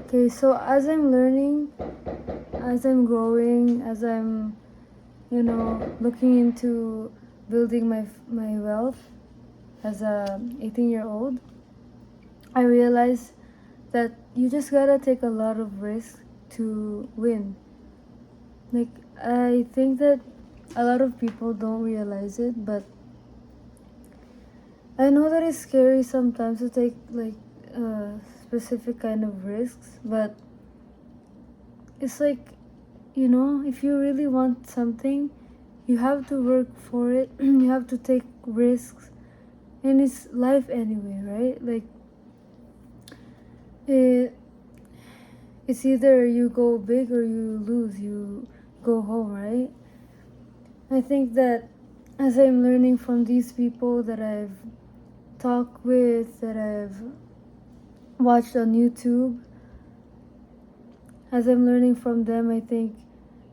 Okay, so as I'm learning, as I'm growing, as I'm, looking into building my wealth as a 18-year-old, I realize that you just gotta take a lot of risk to win. Like, I think that a lot of people don't realize it, but I know that it's scary sometimes to take like specific kind of risks, but it's like, if you really want something, you have to work for it. You have to take risks, and it's life anyway, right? Like, it, it's either you go big or you lose, you go home, right? I think that as I'm learning from these people that I've talked with, that I've watched on YouTube, as I'm learning from them, I think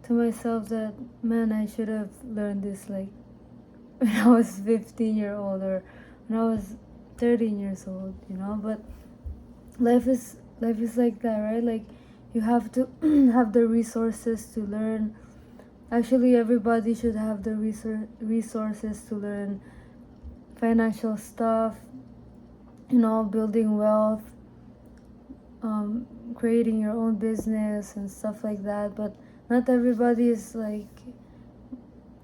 to myself that, man, I should have learned this like when I was 15-year-old or when I was 13 years old, but life is like that, right? Like, you have to have the resources to learn. Actually, everybody should have the resources to learn financial stuff, building wealth, creating your own business and stuff like that. But not everybody is like,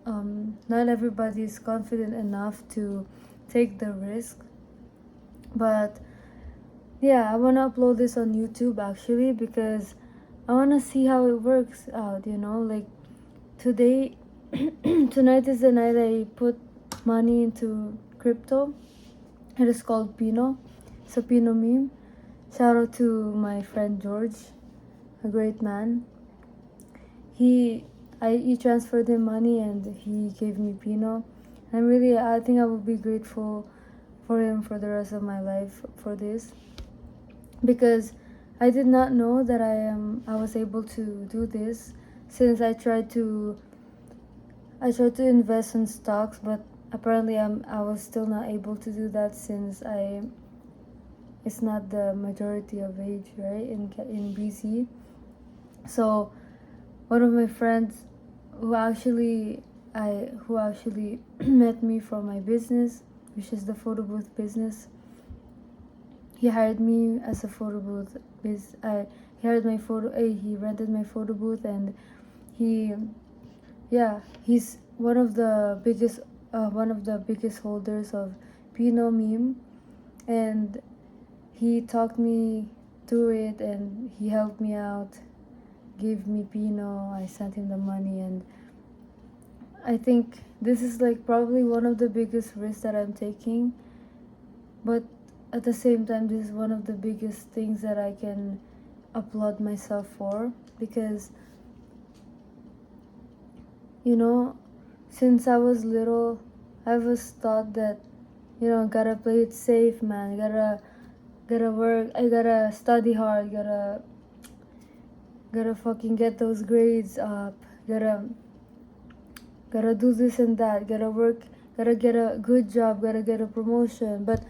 not everybody is confident enough to take the risk. But yeah, I want to upload this on YouTube actually, because I want to see how it works out, like today. Tonight is the night I put money into crypto. It is called Pino. It's a Pino meme. Shout out to my friend George, a great man. He transferred him money and he gave me Pino. I think I will be grateful for him for the rest of my life for this, because I did not know that I was able to do this, since I tried to invest in stocks, but apparently I was still not able to do that, since it's not the majority of age, right, in BC. So one of my friends who actually met me for my business, which is the photo booth business. He hired me as a photo booth. He hired my photo. He rented my photo booth, and he, yeah, he's one of the biggest holders of Pinot meme, and he talked me through it, and he helped me out, gave me Pinot. I sent him the money, and I think this is like probably one of the biggest risks that I'm taking, but at the same time, this is one of the biggest things that I can applaud myself for, because since I was little, I was taught that gotta play it safe, man. Gotta work. I gotta study hard. Gotta fucking get those grades up. Gotta do this and that. Gotta work. Gotta get a good job. Gotta get a promotion. But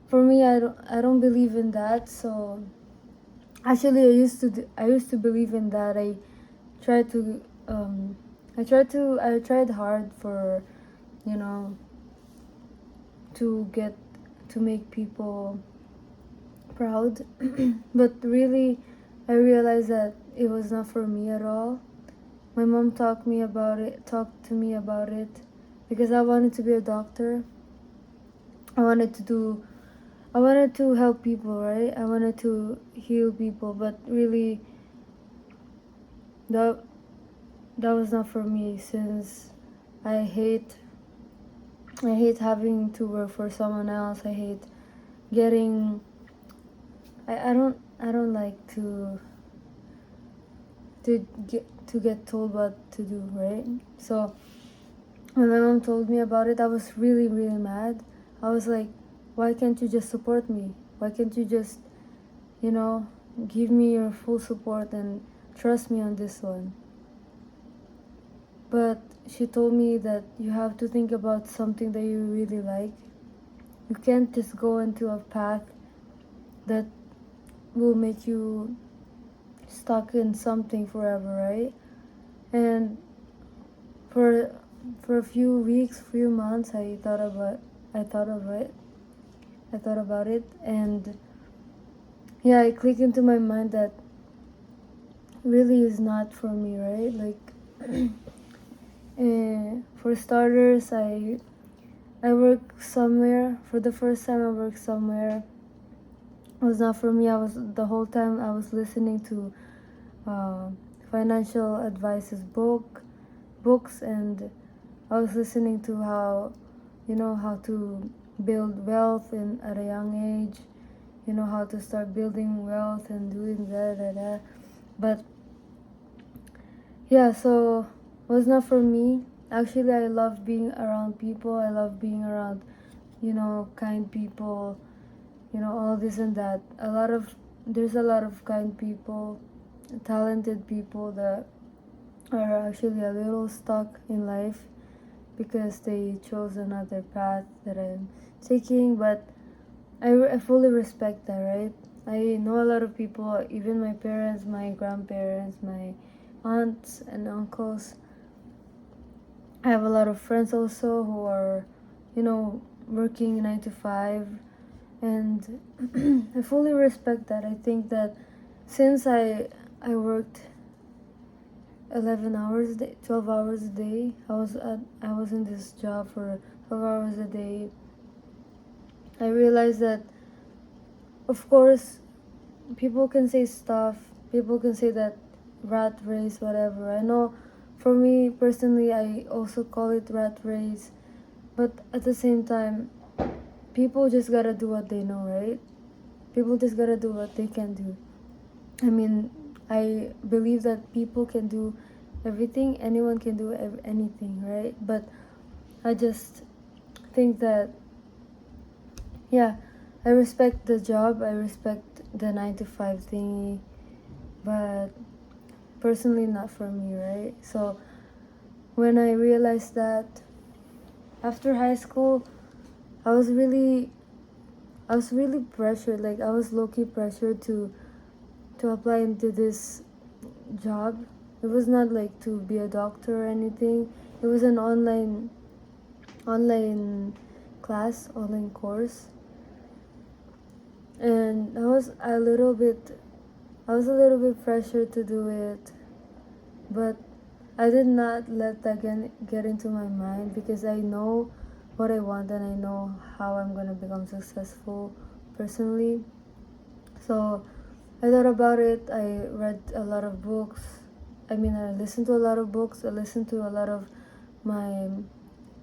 for me, I don't believe in that. So actually, I used to believe in that. Tried to I tried hard for you know to get to make people proud. But really, I realized that it was not for me at all. My mom talked to me about it, because I wanted to be a doctor. I wanted to do I wanted to help people, right? I wanted to heal people, but really that that was not for me, since I hate I hate having to work for someone else. I hate getting I don't like to get told what to do, right? So when my mom told me about it, I was really, really mad. I was like, why can't you just support me? Why can't you just, you know, give me your full support and trust me on this one? But she told me that you have to think about something that you really like. You can't just go into a path that will make you stuck in something forever, right? And for for a few weeks, few months, I thought of it, I thought about it, and yeah, it clicked into my mind that really is not for me, right? Like, for starters, I work somewhere. For the first time, I worked somewhere. It was not for me. I was the whole time I was listening to uh, financial advices books, and I was listening to how to build wealth at a young age, how to start building wealth and doing that. But yeah, so it was not for me. Actually, I love being around people. I love being around, kind people, all this and that. There's a lot of kind people, talented people that are actually a little stuck in life because they chose another path that I'm taking. But I fully respect that, right? I know a lot of people, even my parents, my grandparents, my aunts and uncles. I have a lot of friends also who are, working 9 to 5, and I fully respect that. I think that since I worked 11 hours a day, 12 hours a day, I was in this job for 12 hours a day. I realized that, of course, people can say stuff, people can say that rat race, whatever. I know for me personally, I also call it rat race, but at the same time, people just gotta do what they know, right? People just gotta do what they can do. I mean, I believe that people can do everything, anyone can do anything, right? But I just think that, yeah, I respect the job, I respect the 9 to 5 thingy, but personally not for me, right? So when I realized that after high school, I was really I was really pressured, like I was low-key pressured to apply into this job. It was not like to be a doctor or anything. It was an online class, online course. And I was a little bit pressured to do it, but I did not let that get into my mind because I know what I want and I know how I'm gonna become successful personally. So I thought about it. I read a lot of books. I mean, I listened to a lot of books. I listened to a lot of my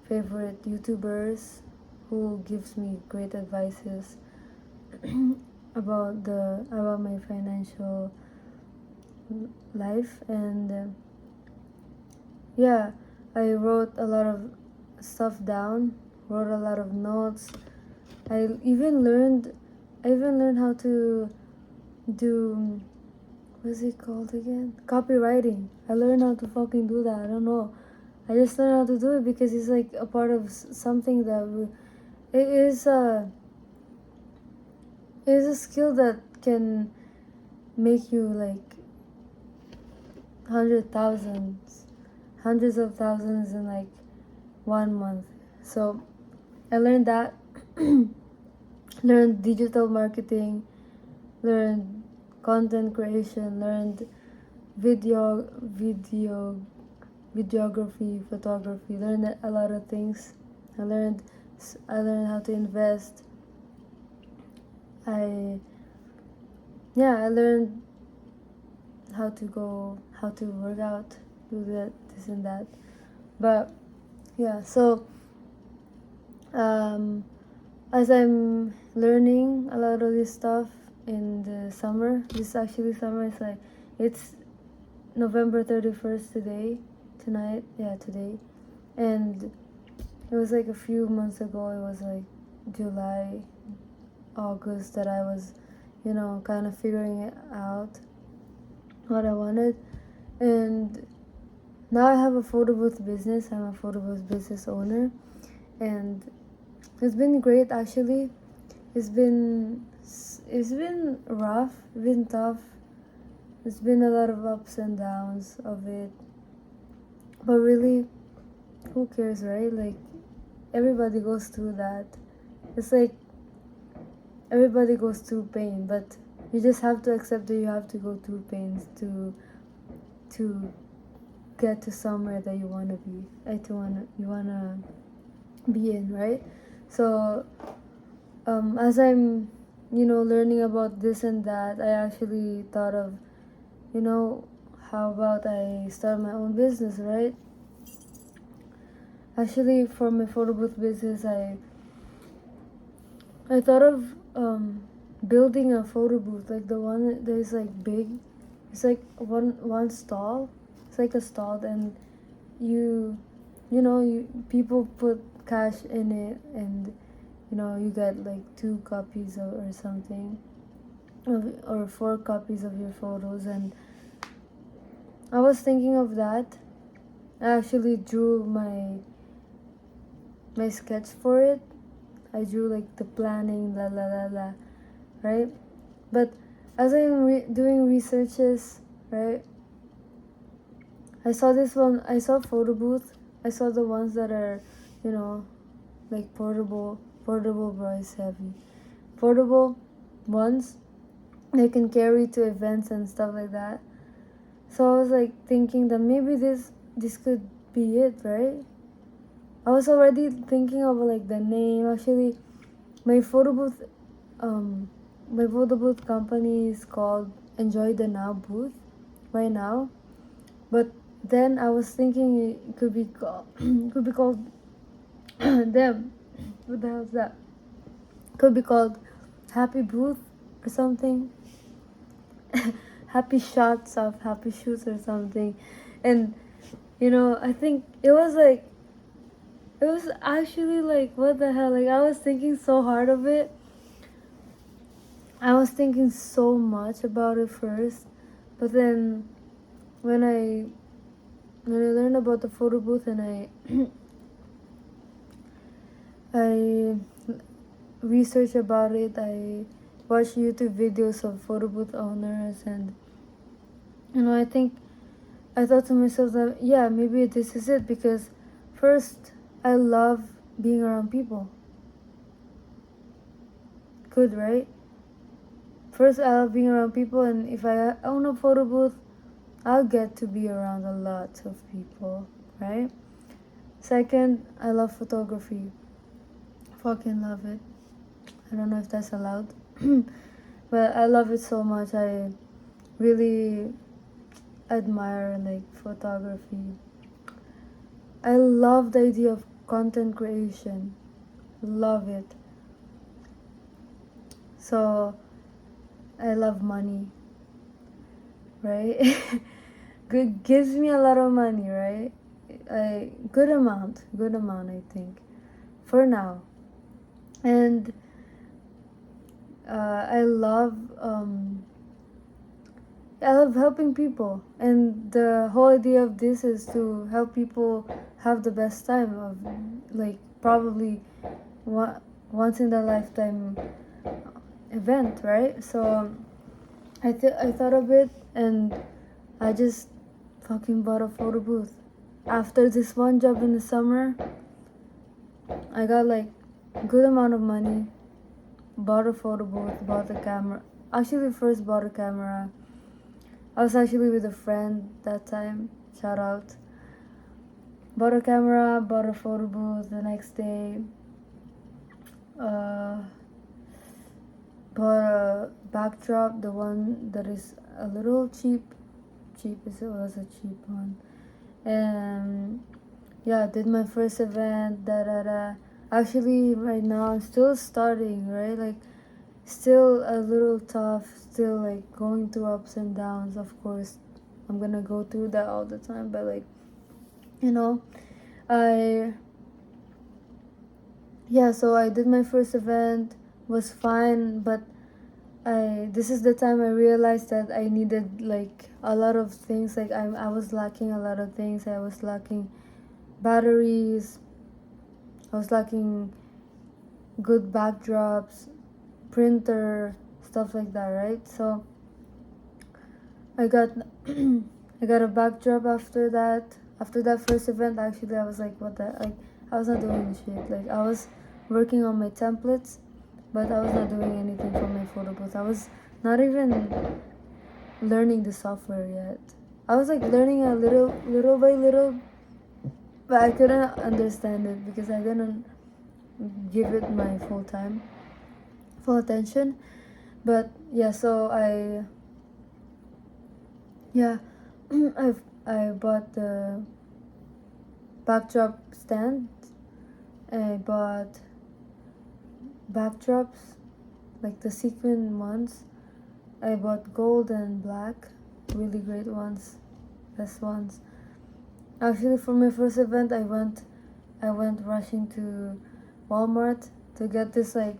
favorite YouTubers who gives me great advices about my financial life. And yeah, I wrote a lot of stuff down, wrote a lot of notes. I even learned how to do, what's it called again? Copywriting. I learned how to fucking do that. I don't know. I just learned how to do it because it's like a part of something it is a skill that can make you like hundreds of thousands in like 1 month. So I learned that, learned digital marketing, learned content creation, learned video videography, photography, learned a lot of things. I learned I learned how to invest. I I learned how to work out, do that, this and that. But yeah, so um, as I'm learning a lot of this stuff in the summer, this actually summer, it's November 31st tonight, yeah, today. And it was like a few months ago, it was like July, August that I was, kind of figuring it out what I wanted. And now I have a photo booth business. I'm a photo booth business owner, and it's been great actually. it's been rough, been tough. There's been a lot of ups and downs of it, but really, who cares, right? Like, everybody goes through that. It's like everybody goes through pain, but you just have to accept that you have to go through pains to get to somewhere that you want to be, like you wanna be in, right? So as I'm learning about this and that, I actually thought of, you know how about I start my own business, right? Actually, for my photo booth business, I thought of building a photo booth, like the one that is like big. It's like one stall. It's like a stall, and you people put cash in it, and you get like 2 copies or something, or 4 copies of your photos. And I was thinking of that. I actually drew my sketch for it. I drew like the planning, la la la la, right? But as I'm doing researches, right, I saw this one. I saw photo booth. I saw the ones that are, like portable. Portable, bro, is heavy. Portable ones they can carry to events and stuff like that. So I was like thinking that maybe this could be it, right? I was already thinking of like the name. Actually, my photo booth, my photo booth company is called Enjoy the Now Booth, right now. But then I was thinking it could be called could be called them. What the hell is that? Could be called Happy Booth or something. Happy shots of happy shoots or something. And I think it was actually like, what the hell, like I was thinking so hard of it. I was thinking so much about it first, but then when I learned about the photo booth, and I I researched about it, I watched YouTube videos of photo booth owners, and I think I thought to myself that, yeah, maybe this is it, because first, I love being around people. Good, right? First, I love being around people, and if I own a photo booth, I'll get to be around a lot of people, right? Second, I love photography. Fucking love it. I don't know if that's allowed, but I love it so much. I really admire like photography. I love the idea of content creation. Love it. So I love money, right? Good, gives me a lot of money, right? Good amount, I think, for now. And I love helping people, and the whole idea of this is to help people have the best time of, like, probably once in a lifetime event, right? So I thought of it, and I just fucking bought a photo booth. After this one job in the summer, I got like good amount of money, bought a photo booth, bought a camera. Actually, first bought a camera. I was actually with a friend that time. Shout out. Bought a camera, bought a photo booth the next day. Bought a backdrop, the one that is a little cheap. Cheap, it was a cheap one. And yeah, did my first event. Actually, right now I'm still starting, right? Like, still a little tough, still like going through ups and downs. Of course, I'm gonna go through that all the time, but like, I so I did my first event, was fine, but this is the time I realized that I needed like a lot of things. Like, I was lacking a lot of things. I was lacking batteries. I was lacking good backdrops. printer, stuff like that, right? So I got I got a backdrop after that. After that first event, actually, I was like, what the, like, I was not doing shit. Like, I was working on my templates, but I was not doing anything for my photo booth. I was not even learning the software yet. I was like learning a little by little, but I couldn't understand it because I didn't give it my full attention. But yeah, so yeah, I bought the backdrop stand. I bought backdrops, like the sequin ones. I bought gold and black, really great ones, best ones. Actually, for my first event, I went rushing to Walmart to get this like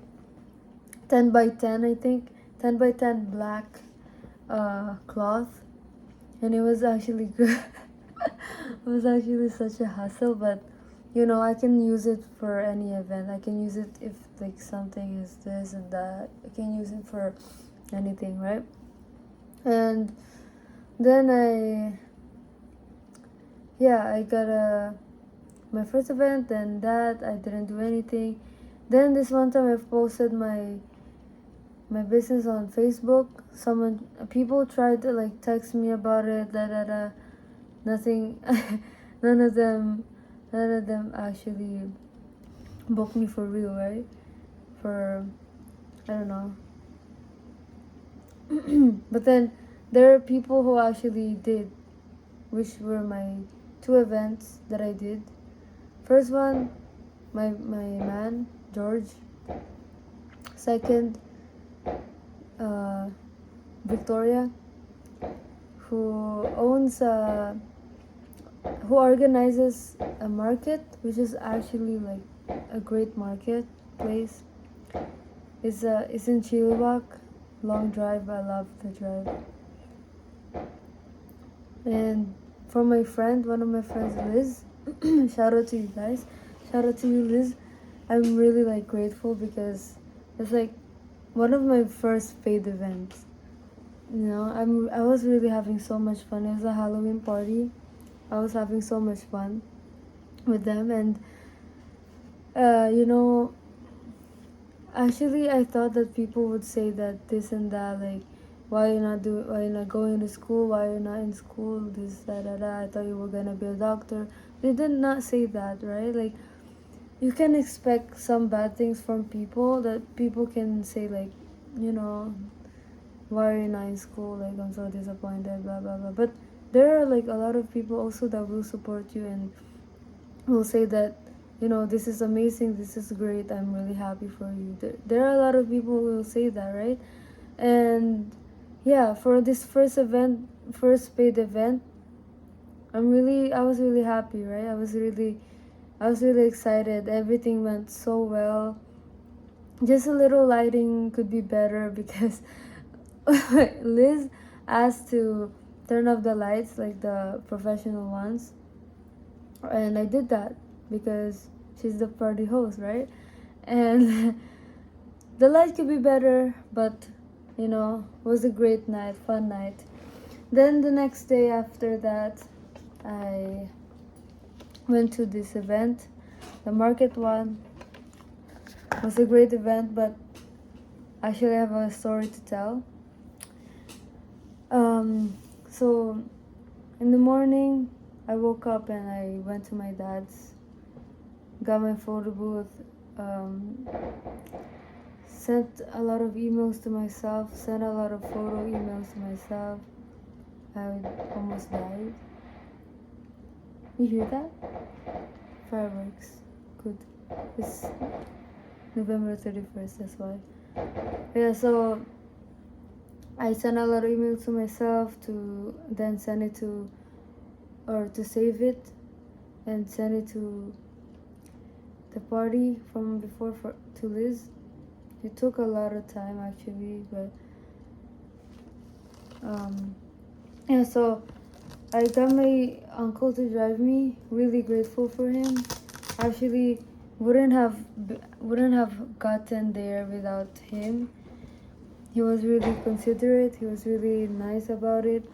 10 by 10, I think, 10 by 10 black cloth, and it was actually good. It was actually such a hassle, but I can use it for any event. I can use it if like something is this and that. I can use it for anything, right? And then I got my first event, and that I didn't do anything. Then this one time I posted my business on Facebook. People tried to like text me about it, nothing. none of them actually booked me for real, right? For, I don't know. But then there are people who actually did, which were my 2 events that I did. First one, my man George. Second, Victoria, who organizes a market, which is actually like a great market place. It's in Chilliwack. Long drive. I love the drive. And for my friend, one of my friends, Liz, shout out to you guys. Shout out to you, Liz. I'm really like grateful because it's like one of my first paid events. I was really having so much fun. It was a Halloween party. I was having so much fun with them, and actually I thought that people would say that this and that, like, why you're not going to school, why you're not in school, this, that, I thought you were gonna be a doctor. They did not say that, right? Like, you can expect some bad things from people, that people can say, like, why are you not in school, like, I'm so disappointed, blah blah blah. But there are like a lot of people also that will support you and will say that, this is amazing, this is great, I'm really happy for you. There are a lot of people who will say that, right? And yeah, for this first paid event, I was really happy, right? I was really excited. Everything went so well. Just a little lighting could be better because Liz asked to turn off the lights, like the professional ones, and I did that because she's the party host, right? And the light could be better, but it was a great night, fun night. Then the next day after that, I went to this event. The market one was a great event, but actually I have a story to tell. So in the morning, I woke up and I went to my dad's, got my photo booth, sent a lot of emails to myself, sent a lot of photo emails to myself. I almost died. You hear that? Fireworks. Good. It's November 31st, that's why. Yeah, so I sent a lot of emails to myself to then send it to save it and send it to the party from before to Liz. It took a lot of time actually, but yeah, so I got my uncle to drive me. Really grateful for him. Actually, wouldn't have gotten there without him, he was really considerate, he was really nice about it,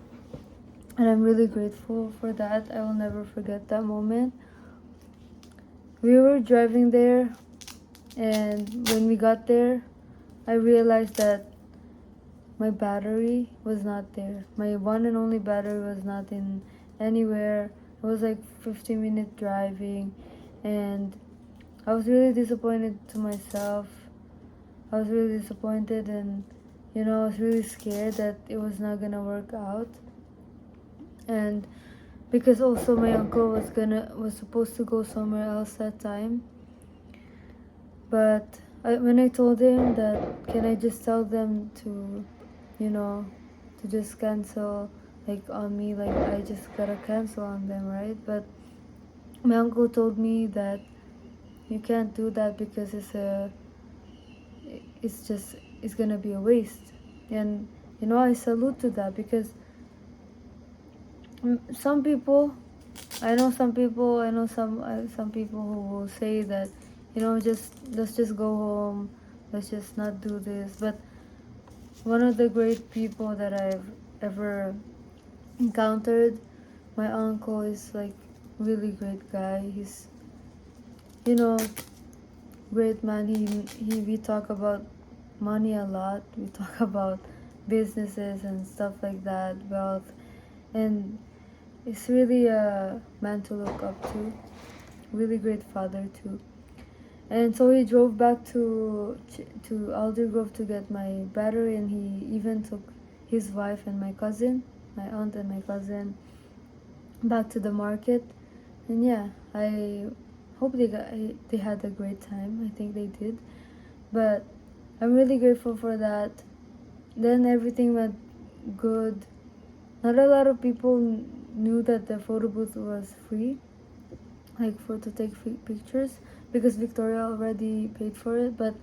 and I'm really grateful for that. I will never forget that moment. We were driving there, and when we got there, I realized that my battery was not there. My one and only battery was not in anywhere. It was like 15-minute driving, and I was really disappointed to myself. I was really disappointed, and I was really scared that it was not gonna work out. And because also my uncle was supposed to go somewhere else that time, but when I told him that, can I just tell them to, to just cancel like on me, like I just gotta cancel on them, right? But my uncle told me that you can't do that because it's gonna be a waste. And I salute to that, because some people, I know some people who will say that, just let's just go home, let's just not do this. But one of the great people that I've ever encountered, my uncle is like really great guy. He's, you know great man. We talk about money a lot. We talk about businesses and stuff like that, wealth, and it's really a man to look up to. Really great father too. And so he drove back to Aldergrove to get my battery, and he even took his wife and my cousin, my aunt and my cousin, back to the market. And yeah, I hope they had a great time. I think they did. But I'm really grateful for that. Then everything went good. Not a lot of people knew that the photo booth was free, like for to take pictures, because Victoria already paid for it. But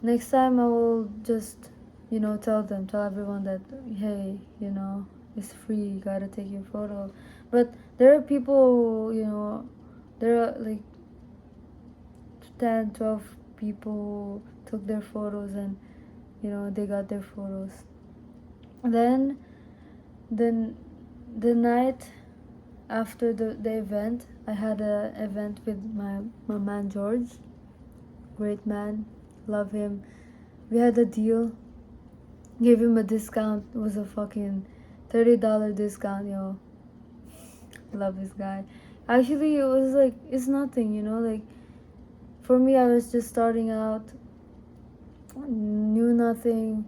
next time I will just, tell everyone that, hey, it's free, you gotta take your photo. But there are people, there are like 10, 12 people who took their photos, and they got their photos. Then the night after the event, I had an event with my man George. Great man, love him. We had a deal, gave him a discount. It was a fucking $30 discount, yo. Love this guy. Actually, it was like, it's nothing, like for me, I was just starting out, knew nothing.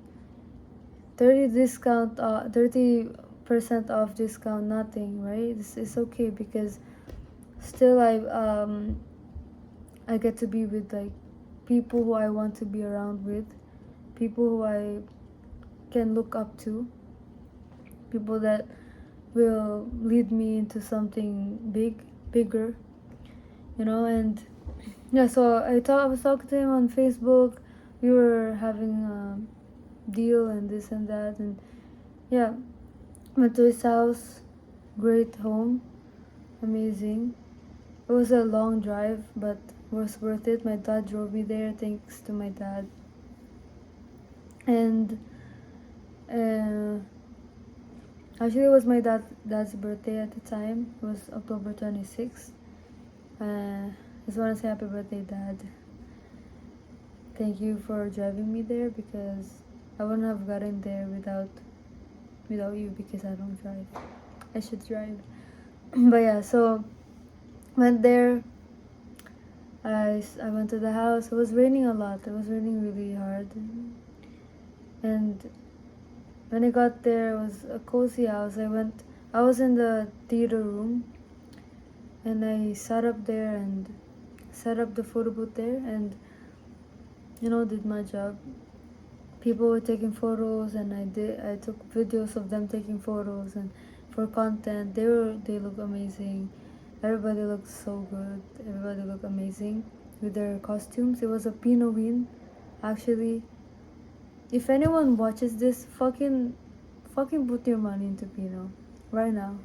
30% off discount, nothing, right? It's okay, because still I get to be with like people who I want to be around with, people who I can look up to, people that will lead me into something bigger, and yeah. So I was talking to him on Facebook. We were having a deal and this and that, and yeah, went to his house. Great home, amazing. It was a long drive, but was worth it. My dad drove me there, thanks to my dad. And actually, it was my dad's birthday at the time. It was October 26th. I just want to say happy birthday, Dad. Thank you for driving me there, because I wouldn't have gotten there without you, because I don't drive. I should drive. But yeah, so went there. I went to the house. It was raining a lot. It was raining really hard. And when I got there, it was a cozy house. I was in the theater room, and I sat up there and set up the photo booth there, and did my job. People were taking photos, and I took videos of them taking photos, and for content. They look amazing. Everybody looked so good. Everybody looked amazing with their costumes. It was a Pinoween, actually. If anyone watches this, fucking put your money into Pino right now.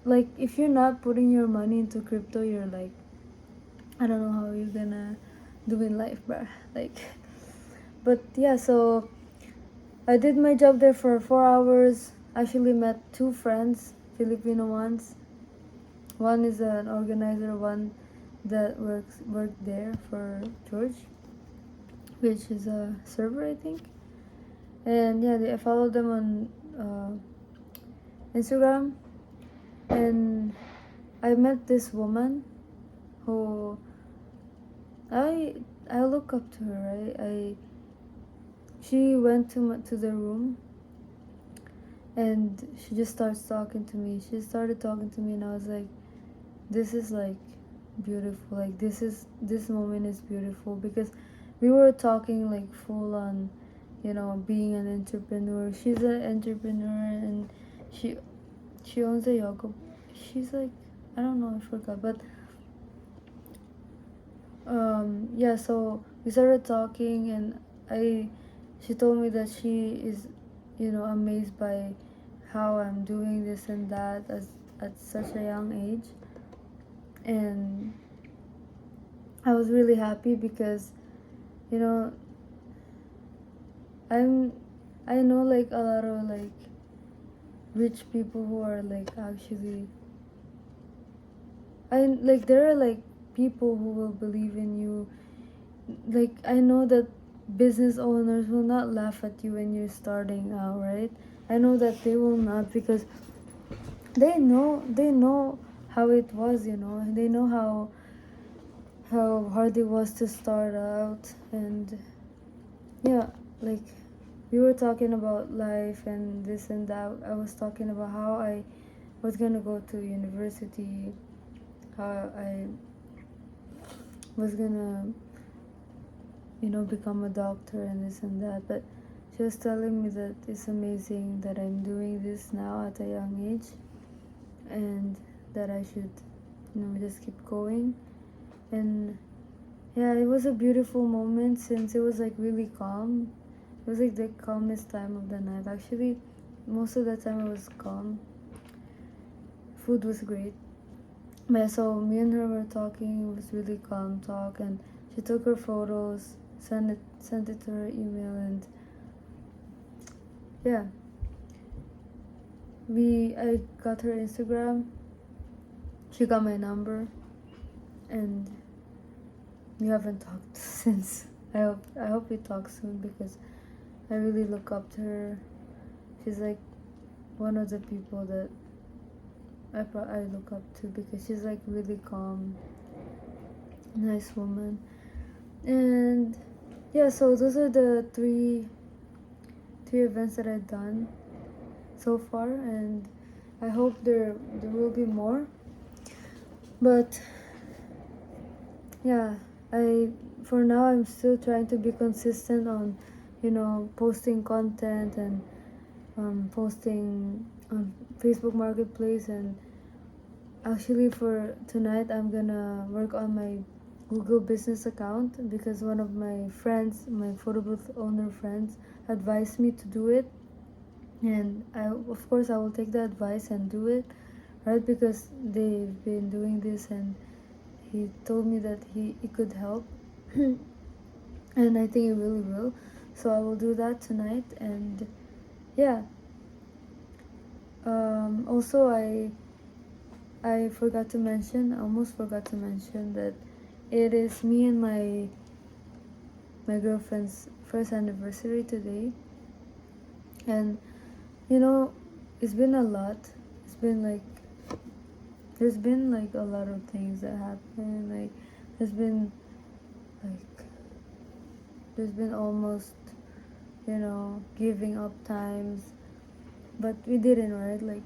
Like, if you're not putting your money into crypto, you're like, I don't know how you're gonna doing life, bruh. Like, but yeah, so I did my job there for 4 hours. Actually met two friends, Filipino ones. One is an organizer, one that worked there for George, which is a server, I think. And yeah, I followed them on Instagram, and I met this woman who I I look up to her. I she went to the room, and she just starts talking to me. She started talking to me, and I was like, this is like beautiful. Like this moment is beautiful because we were talking like full on, being an entrepreneur. She's an entrepreneur, and she she owns a yoga. She's like, I don't know, I forgot, but yeah. So we started talking, and I she told me that she is, amazed by how I'm doing this and that at such a young age. And I was really happy because, you know, I'm I know like a lot of like rich people who are like actually, I like there are like people who will believe in you. Like I know that business owners will not laugh at you when you're starting out, right? I know that they will not, because they know how it was, they know how hard it was to start out. And yeah, like we were talking about life and this and that. I was talking about how I was gonna go to university, how I was gonna, become a doctor and this and that. But she was telling me that it's amazing that I'm doing this now at a young age, and that I should, just keep going. And yeah, it was a beautiful moment since it was like really calm. It was like the calmest time of the night. Actually, most of the time it was calm. Food was great. But yeah, so me and her were talking. It was really calm talk, and she took her photos, sent it to her email, and yeah, I got her Instagram. She got my number, and we haven't talked since. I hope we talk soon because I really look up to her. She's like one of the people that I look up to because she's like really calm, nice woman. And yeah, so those are the three events that I've done so far, and I hope there will be more. But yeah, I for now I'm still trying to be consistent on, posting content and posting on Facebook Marketplace. And actually for tonight I'm gonna work on my Google business account because one of my friends, my photo booth owner friends, advised me to do it. And of course I will take the advice and do it, right? Because they've been doing this, and he told me that it could help. And I think it really will. So I will do that tonight. And yeah, also I forgot to mention, almost forgot to mention, that it is me and my girlfriend's first anniversary today. And it's been a lot. It's been like there's been like a lot of things that happen. Like there's been like there's been almost, giving up times, but we didn't, right? Like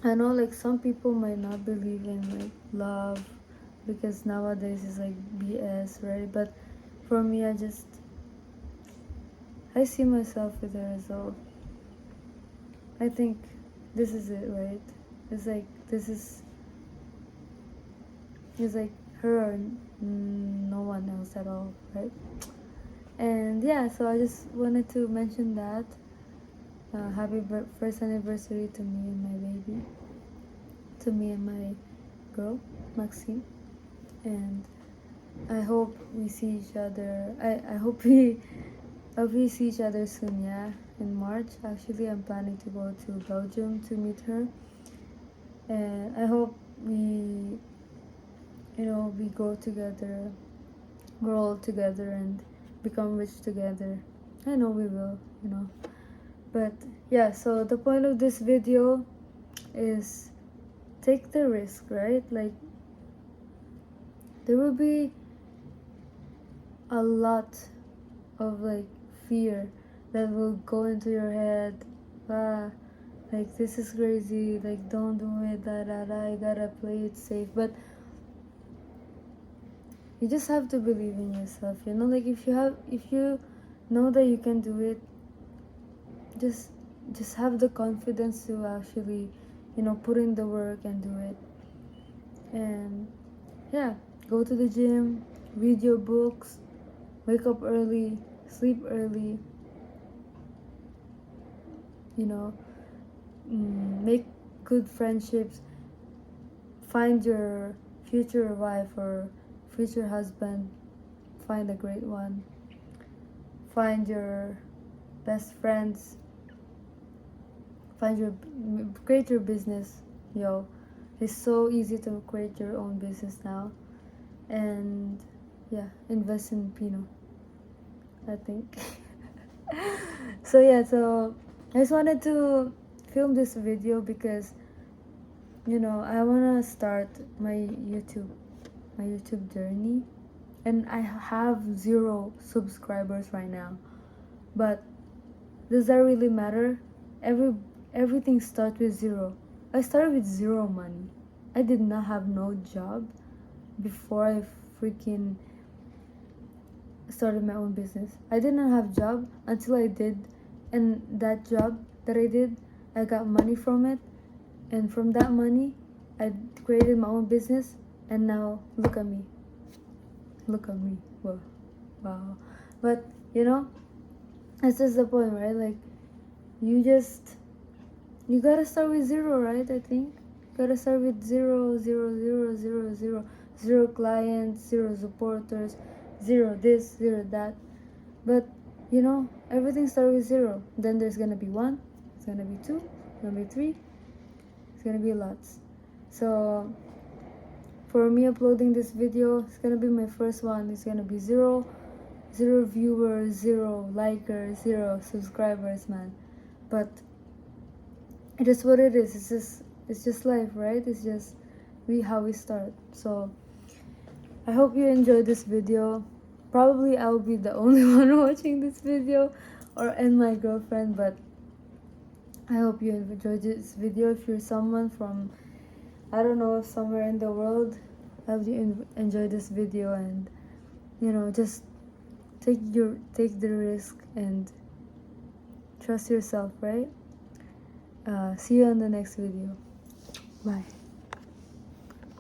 I know like some people might not believe in like love because nowadays it's like BS, right? But for me, I see myself with her, so I think this is it, right? It's like it's like her or no one else at all, right? And yeah, so I just wanted to mention that. Happy first anniversary to me and my baby, to me and my girl, Maxine. And I hope we see each other. I hope we see each other soon. Yeah, in March. Actually, I'm planning to go to Belgium to meet her, and I hope we go together, grow old together, and become rich together. I know we will. But yeah, so the point of this video is take the risk, right? Like, there will be a lot of like fear that will go into your head. ah like, this is crazy, like, don't do it, you gotta play it safe. But you just have to believe in yourself, like, if you know that you can do it, just have the confidence to actually put in the work and do it. And yeah, go to the gym, read your books, wake up early, sleep early, you know make good friendships, find your future wife or future husband, find a great one, find your best friends, create your business. It's so easy to create your own business now. And yeah, invest in Pino, I think. So yeah, so I just wanted to film this video because I want to start my YouTube journey, and I have 0 subscribers right now. But does that really matter? Everything starts with 0. I started with 0 money. I did not have no job before I freaking started my own business. I did not have job until I did, and that job that I did, I got money from it, and from that money I created my own business, and now look at me. Wow. But that's just the point, right? Like, you gotta start with 0, right? I think gotta start with 0, 0, 0, 0, 0, 0 clients, 0 supporters, 0 this, 0 that. But everything starts with 0. Then there's gonna be 1, it's gonna be 2, it's gonna be 3, it's gonna be lots. So for me uploading this video, it's gonna be my first one. It's gonna be 0 viewers, 0 likers, 0 subscribers, man. But it is what it is. It's just life, right? It's just how we start. So I hope you enjoyed this video. Probably I'll be the only one watching this video, and my girlfriend. But I hope you enjoyed this video. If you're someone from, I don't know, somewhere in the world, I hope you enjoy this video, and just take the risk and trust yourself, right? See you on the next video. Bye.